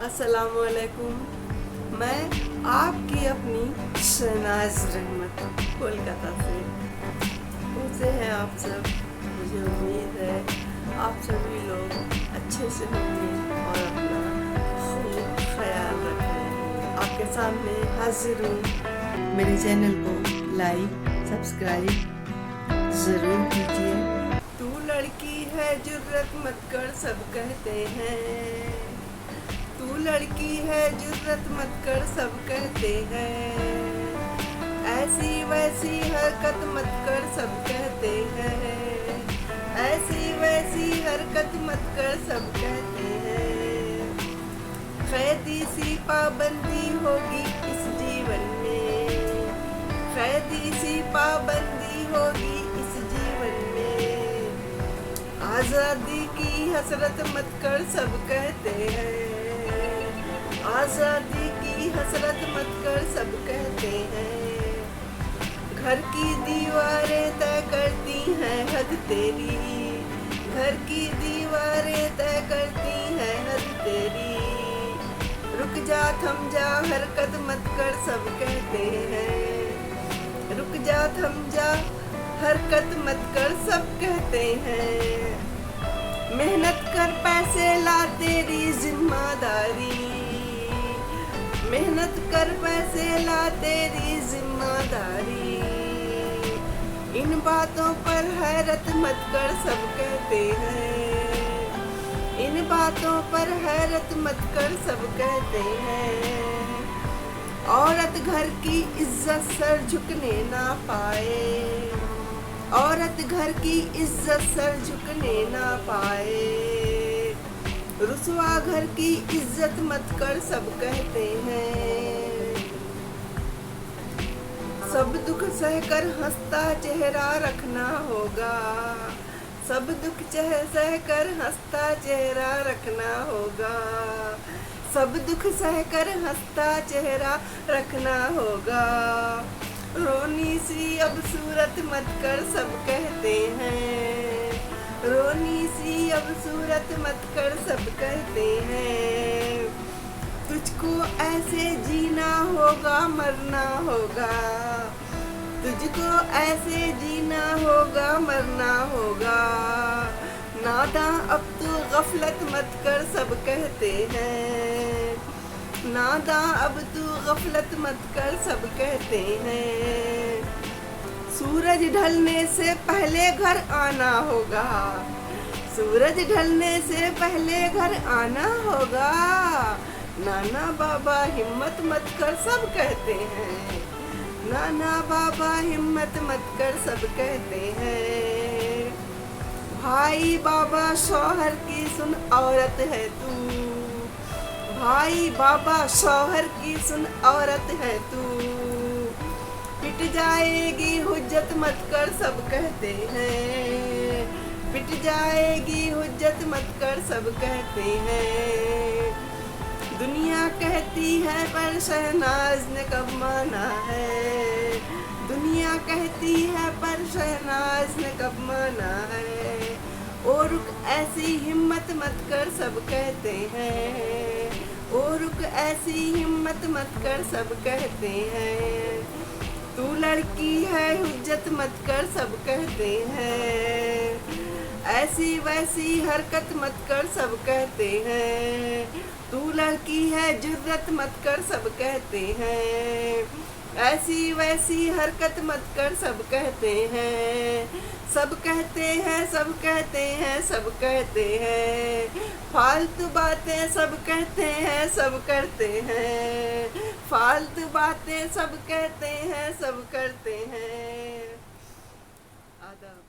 अस्सलाम वालेकुम। मैं आपकी अपनी शहनाज रहमत कोलकाता से। कैसे हैं आप सब? मुझे उम्मीद है आप सभी लोग अच्छे से होंगे और अपना खूब ख्याल रख रहे हैं। आपके सामने हाजिर हूँ। मेरे चैनल को लाइक सब्सक्राइब ज़रूर कीजिए। तू लड़की है जुर्रत मत कर सब कहते हैं, तू लड़की है जुर्रत मत कर सब कहते हैं, ऐसी वैसी हरकत मत कर सब कहते हैं, ऐसी वैसी हरकत मत कर सब कहते हैं। कैदी सी पाबंदी होगी इस जीवन में, कैदी सी पाबंदी होगी इस जीवन में, आज़ादी की हसरत मत कर सब कहते हैं, आज़ादी की हसरत मत कर सब कहते हैं। घर की दीवारें तय करती हैं हद तेरी, घर की दीवारें तय करती हैं हद तेरी, रुक जा थम जा हरकत मत कर सब कहते हैं, रुक जा थम जा हरकत मत कर सब कहते हैं। मेहनत कर पैसे ला तेरी जिम्मेदारी, मेहनत कर पैसे ला तेरी जिम्मेदारी, इन बातों पर हैरत मत कर सब कहते हैं, इन बातों पर हैरत मत कर सब कहते हैं। औरत घर की इज्जत सर झुकने ना पाए, औरत घर की इज्जत सर झुकने ना पाए, रुसवा घर की इज्जत मत कर सब कहते हैं। सब दुख सहकर हंसता चेहरा रखना होगा, सब दुख सहकर हंसता चेहरा रखना होगा, सब दुख सहकर हंसता चेहरा रखना होगा। रोनी सी अब सूरत मत कर सब कहते हैं, रोनी सी अब सूरत मत कर सब कहते हैं। तुझको ऐसे जीना होगा मरना होगा, तुझको ऐसे जीना होगा मरना होगा, नादां अब तू गफलत मत कर सब कहते हैं, नादां अब तू गफलत मत कर सब कहते हैं। सूरज ढलने से पहले घर आना होगा, सूरज ढलने से पहले घर आना होगा, नाना बाबा हिम्मत मत कर सब कहते हैं, नाना बाबा हिम्मत मत कर सब कहते हैं। भाई बाबा शौहर की सुन औरत है तू, भाई बाबा शौहर की सुन औरत है तू, पिट जाएगी हुज्जत मत कर सब कहते हैं, पिट जाएगी हुज्जत मत कर सब कहते हैं। दुनिया कहती है पर शहनाज ने कब माना है, दुनिया कहती है पर शहनाज ने कब माना है, ओ रुक ऐसी हिम्मत मत कर सब कहते हैं, ओ रुक ऐसी हिम्मत मत कर सब कहते हैं। तू लड़की है हुज्जत मत कर सब कहते हैं, ऐसी वैसी हरकत मत कर सब कहते हैं। तू लड़की है जुर्रत मत कर सब कहते हैं, ऐसी वैसी हरकत मत कर सब कहते हैं। सब कहते हैं सब कहते हैं सब कहते हैं, फालतू बातें सब कहते हैं सब करते हैं, फालतू बातें सब कहते हैं सब करते हैं। आदाब।